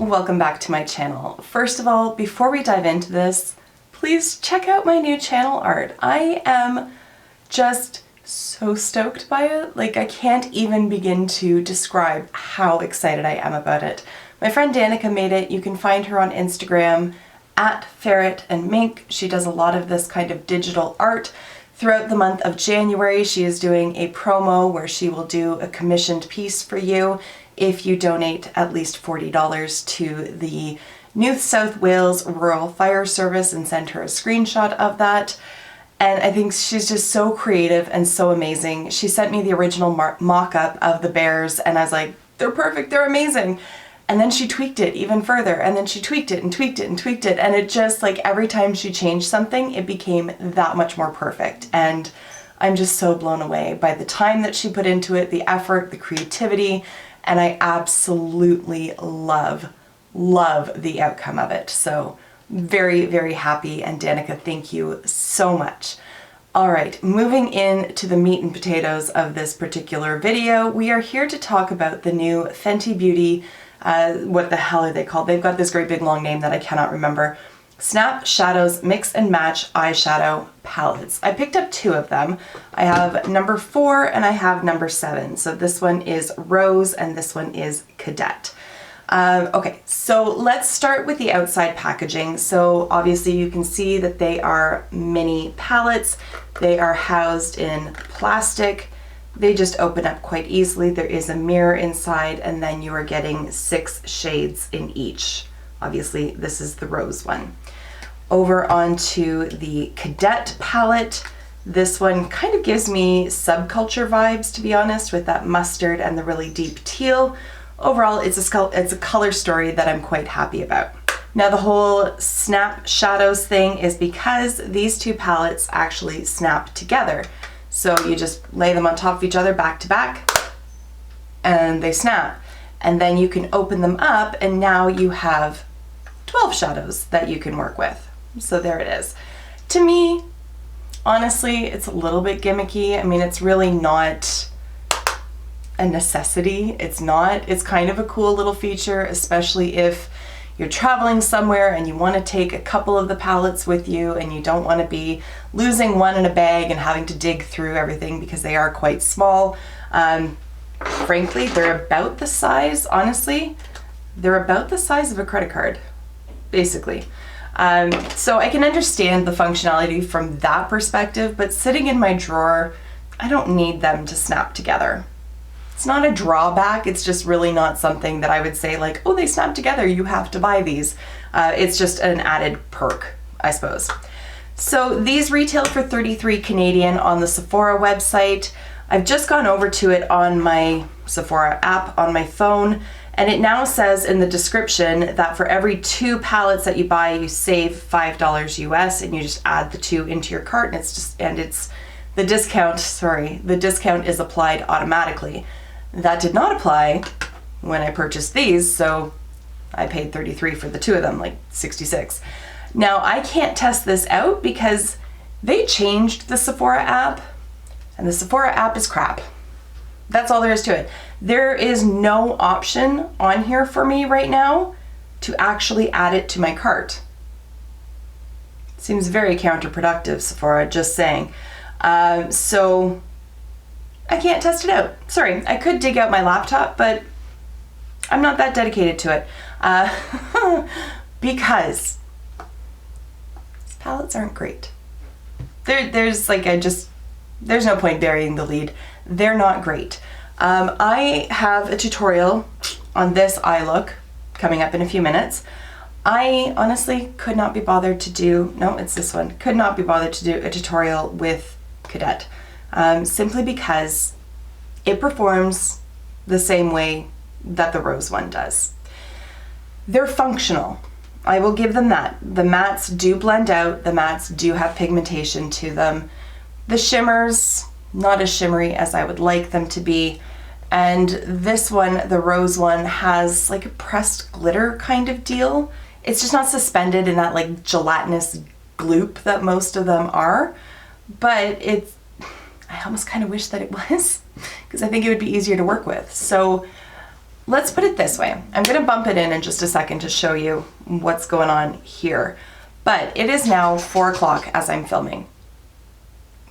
welcome back to my channel. First of all, before we dive into this, please check out my new channel art. I am just so stoked by it. Like, I can't even begin to describe how excited I am about it. My friend Danica made it. You can find her on Instagram at Ferret and Mink. She does a lot of this kind of digital art. Throughout the month of January, she is doing a promo where she will do a commissioned piece for you if you donate at least $40 to the New South Wales Rural Fire Service and send her a screenshot of that. And I think she's just so creative and so amazing. She sent me the original mock-up of the bears and I was like, they're perfect, they're amazing. And then she tweaked it even further, and then she tweaked it and tweaked it and tweaked it, and it just, like, every time she changed something, it became that much more perfect. And I'm just so blown away by the time that she put into it, the effort, the creativity, and I absolutely love the outcome of it. So very, very happy, and Danica, thank you so much. All right, moving into the meat and potatoes of this particular video, we are here to talk about the new Fenty Beauty, what the hell are they called? They've got this great big long name that I cannot remember. Snap Shadows Mix and Match Eyeshadow Palettes. I picked up two of them. I have number 4 and I have number 7. So this one is Rose and this one is Cadet. Okay, so let's start with the outside packaging. So obviously you can see that they are mini palettes. They are housed in plastic. They just open up quite easily. There is a mirror inside, and then you are getting 6 shades in each. Obviously, this is the rose one. Over onto the Cadet palette. This one kind of gives me subculture vibes, to be honest, with that mustard and the really deep teal. Overall, it's a color story that I'm quite happy about. Now, the whole Snap Shadows thing is because these two palettes actually snap together. So you just lay them on top of each other back to back and they snap. And then you can open them up and now you have 12 shadows that you can work with. So there it is. To me, honestly, it's a little bit gimmicky. I mean, it's really not a necessity. It's not. It's kind of a cool little feature, especially if you're traveling somewhere and you want to take a couple of the palettes with you and you don't want to be losing one in a bag and having to dig through everything because they are quite small. Frankly, they're about the size, honestly, they're about the size of a credit card, basically. So I can understand the functionality from that perspective, but sitting in my drawer, I don't need them to snap together. It's not a drawback, it's just really not something that I would say like, oh, they snap together, you have to buy these. It's just an added perk, I suppose. So these retail for $33 Canadian on the Sephora website. I've just gone over to it on my Sephora app on my phone, and it now says in the description that for every 2 palettes that you buy, you save $5 US, and you just add the 2 into your cart, and the discount is applied automatically. That did not apply when I purchased these, so I paid $33 for the 2 of them, like $66. Now, I can't test this out because they changed the Sephora app, and the Sephora app is crap. That's all there is to it. There is no option on here for me right now to actually add it to my cart. Seems very counterproductive, Sephora, just saying. So I can't test it out. Sorry, I could dig out my laptop, but I'm not that dedicated to it because palettes aren't great. There's no point burying the lead. They're not great. I have a tutorial on this eye look coming up in a few minutes. I honestly could not be bothered to do, no, it's this one, could not be bothered to do a tutorial with Cadet. Simply because it performs the same way that the rose one does. They're functional. I will give them that. The mattes do blend out. The mattes do have pigmentation to them. The shimmers, not as shimmery as I would like them to be. And this one, the rose one, has like a pressed glitter kind of deal. It's just not suspended in that like gelatinous gloop that most of them are. But I almost kind of wish that it was, because I think it would be easier to work with. So let's put it this way. I'm gonna bump it in just a second to show you what's going on here. But it is now 4 o'clock as I'm filming.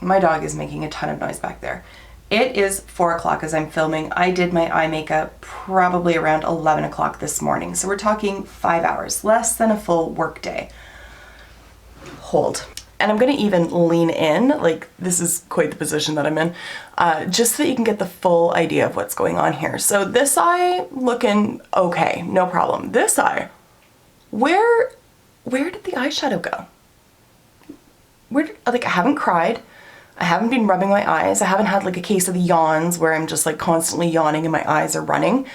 My dog is making a ton of noise back there. It is 4 o'clock as I'm filming. I did my eye makeup probably around 11 o'clock this morning. So we're talking 5 hours, less than a full work day. Hold. And I'm gonna even lean in, like this is quite the position that I'm in, just so that you can get the full idea of what's going on here. So this eye looking okay, no problem. This eye, where did the eyeshadow go? Like I haven't cried. I haven't been rubbing my eyes. I haven't had like a case of the yawns where I'm just like constantly yawning and my eyes are running.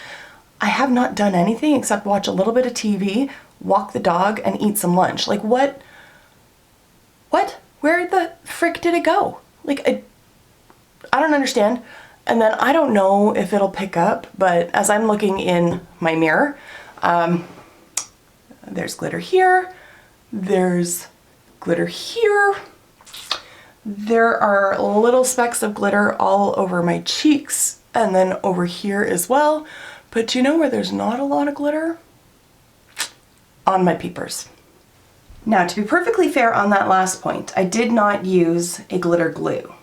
I have not done anything except watch a little bit of TV, walk the dog, and eat some lunch. Like what? Where the frick did it go? Like I don't understand. And then I don't know if it'll pick up, but as I'm looking in my mirror, there's glitter here, there's glitter here. There are little specks of glitter all over my cheeks and then over here as well. But do you know where there's not a lot of glitter? On my peepers. Now, to be perfectly fair on that last point, I did not use a glitter glue.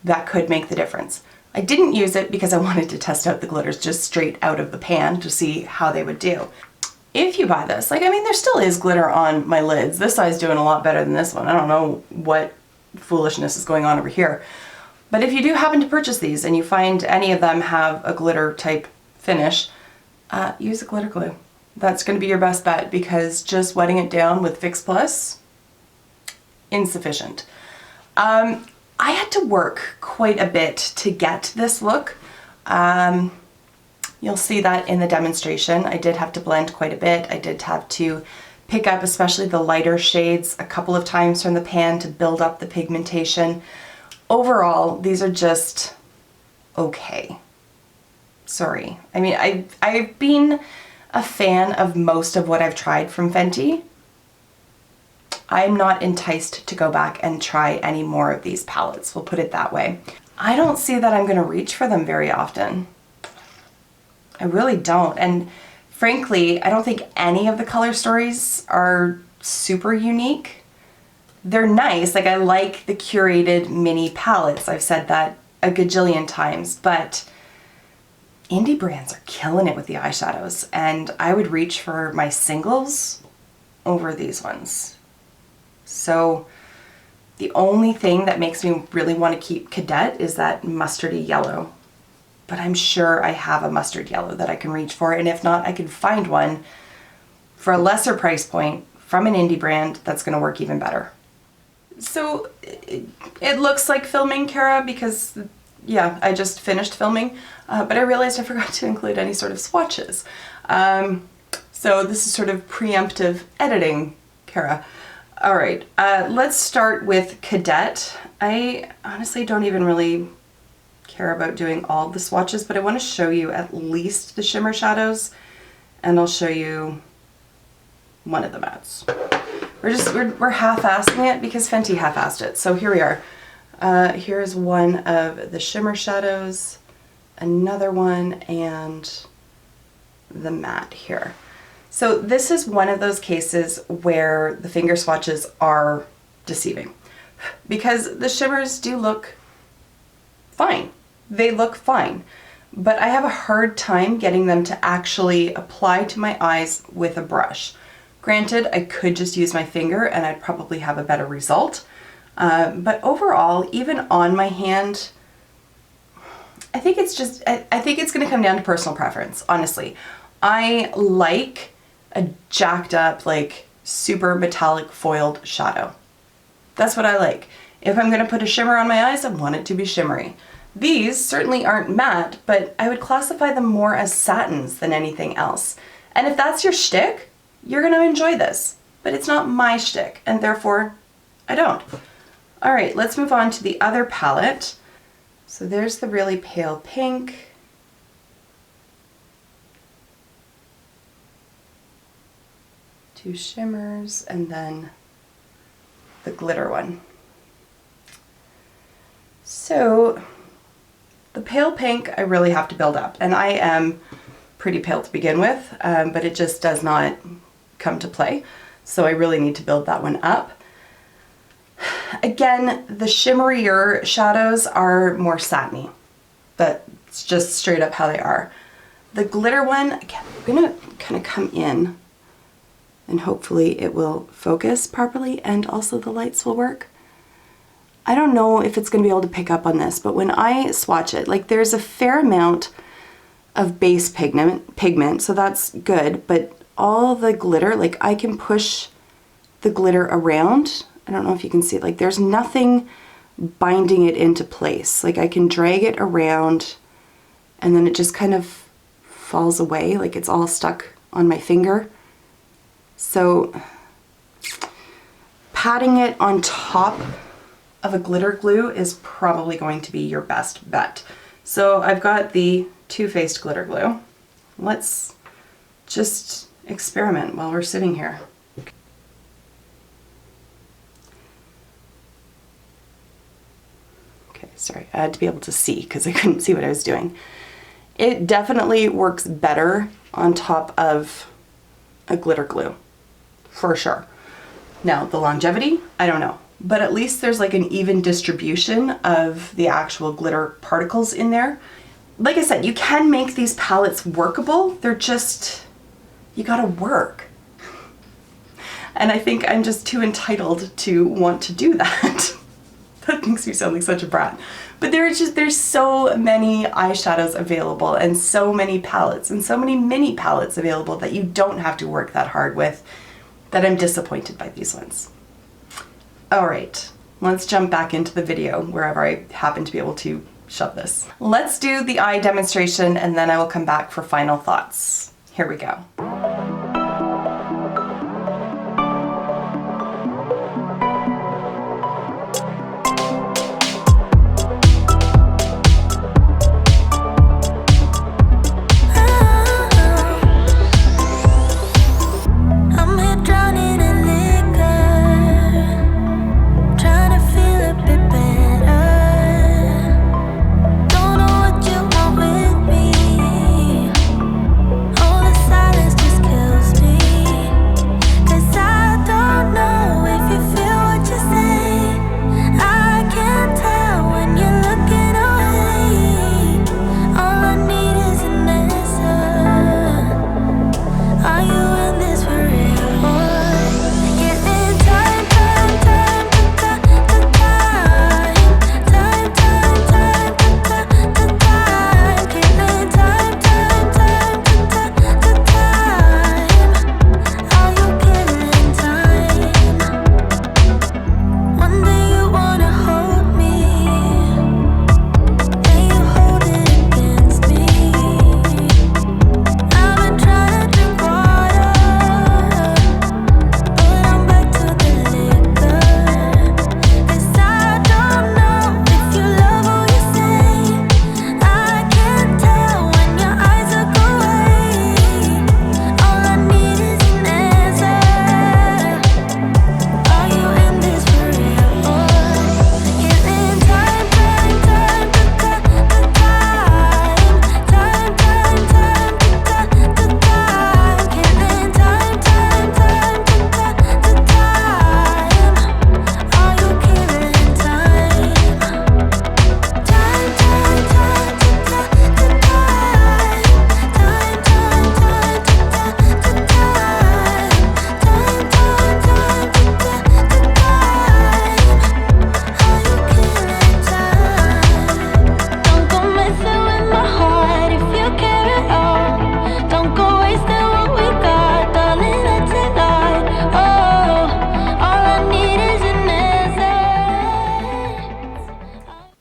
That could make the difference. I didn't use it because I wanted to test out the glitters just straight out of the pan to see how they would do. If you buy this, like, I mean, there still is glitter on my lids. This eye's doing a lot better than this one. I don't know what foolishness is going on over here. But if you do happen to purchase these and you find any of them have a glitter type finish, use a glitter glue. That's going to be your best bet because just wetting it down with Fix Plus, insufficient. I had to work quite a bit to get this look. You'll see that in the demonstration. I did have to blend quite a bit. I did have to pick up especially the lighter shades a couple of times from the pan to build up the pigmentation. Overall, these are just okay. Sorry. I mean, I've been a fan of most of what I've tried from Fenty. I'm not enticed to go back and try any more of these palettes, we'll put it that way. I don't see that I'm gonna reach for them very often. I really don't. And frankly, I don't think any of the color stories are super unique. They're nice, like I like the curated mini palettes. I've said that a gajillion times, but indie brands are killing it with the eyeshadows, and I would reach for my singles over these ones. So the only thing that makes me really want to keep Cadet is that mustardy yellow. But I'm sure I have a mustard yellow that I can reach for, and if not, I can find one for a lesser price point from an indie brand that's going to work even better. So it looks like filming, Kara, because yeah, I just finished filming, but I realized I forgot to include any sort of swatches. So this is sort of preemptive editing, Kara. All right, let's start with Cadet. I honestly don't even really care about doing all the swatches, but I want to show you at least the shimmer shadows, and I'll show you one of the mattes. We're half-assing it because Fenty half-assed it. So here we are. Here's one of the shimmer shadows, another one, and the matte here. So this is one of those cases where the finger swatches are deceiving because the shimmers do look fine. They look fine, but I have a hard time getting them to actually apply to my eyes with a brush. Granted, I could just use my finger and I'd probably have a better result. But overall, even on my hand, I think it's just, I think it's going to come down to personal preference, honestly. I like a jacked up, like super metallic foiled shadow. That's what I like. If I'm going to put a shimmer on my eyes, I want it to be shimmery. These certainly aren't matte, but I would classify them more as satins than anything else. And if that's your shtick, you're going to enjoy this. But it's not my shtick, and therefore, I don't. All right, let's move on to the other palette. So there's the really pale pink. Two shimmers, and then the glitter one. So the pale pink I really have to build up, and I am pretty pale to begin with, but it just does not come to play. So I really need to build that one up. Again, the shimmerier shadows are more satiny. That's just straight up how they are. The glitter one, again, I'm gonna kind of come in and hopefully it will focus properly and also the lights will work. I don't know if it's gonna be able to pick up on this, but when I swatch it, like there's a fair amount of base pigment, so that's good, but all the glitter, like I can push the glitter around. I don't know if you can see it, like there's nothing binding it into place. Like I can drag it around and then it just kind of falls away, like it's all stuck on my finger. So patting it on top of a glitter glue is probably going to be your best bet. So I've got the Too Faced glitter glue. Let's just experiment while we're sitting here. Okay, sorry, I had to be able to see because I couldn't see what I was doing. It definitely works better on top of a glitter glue, for sure. Now, the longevity, I don't know, but at least there's like an even distribution of the actual glitter particles in there. Like I said, you can make these palettes workable, they're just, you gotta work. And I think I'm just too entitled to want to do that. That makes me sound like such a brat. But there's so many eyeshadows available and so many palettes and so many mini palettes available that you don't have to work that hard with, that I'm disappointed by these ones. All right, let's jump back into the video wherever I happen to be able to shove this. Let's do the eye demonstration and then I will come back for final thoughts. Here we go.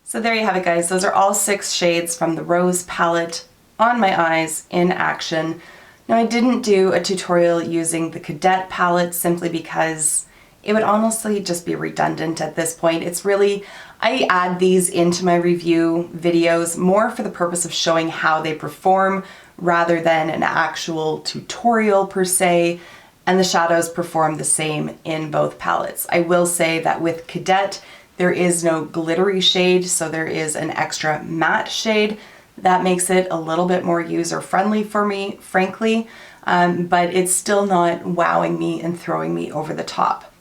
So there you have it, guys. Those are all 6 shades from the Rose palette on my eyes in action. Now, I didn't do a tutorial using the Cadet palette simply because it would honestly just be redundant at this point. It's really, I add these into my review videos more for the purpose of showing how they perform rather than an actual tutorial per se, and the shadows perform the same in both palettes. I will say that with Cadet, there is no glittery shade, so there is an extra matte shade That makes it a little bit more user-friendly for me, frankly, but it's still not wowing me and throwing me over the top.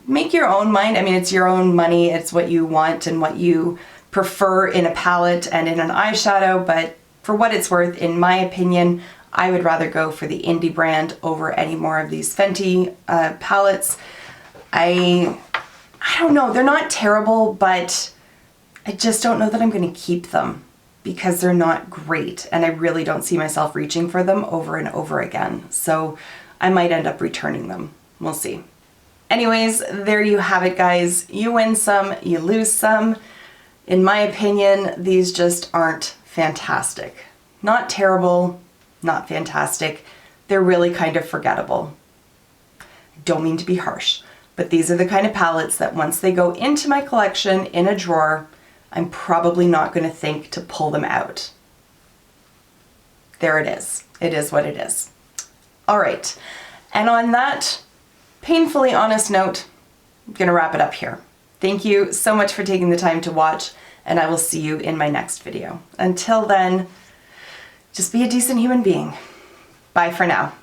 Make your own mind. I mean, it's your own money. It's what you want and what you prefer in a palette and in an eyeshadow, but for what it's worth, in my opinion, I would rather go for the indie brand over any more of these Fenty palettes. I don't know, they're not terrible, but I just don't know that I'm going to keep them because they're not great, and I really don't see myself reaching for them over and over again. So I might end up returning them. We'll see. Anyways, there you have it, guys. You win some, you lose some. In my opinion, these just aren't fantastic. Not terrible, not fantastic. They're really kind of forgettable. I don't mean to be harsh, but these are the kind of palettes that once they go into my collection in a drawer, I'm probably not going to think to pull them out. There it is. It is what it is. All right. And on that painfully honest note, I'm going to wrap it up here. Thank you so much for taking the time to watch, and I will see you in my next video. Until then, just be a decent human being. Bye for now.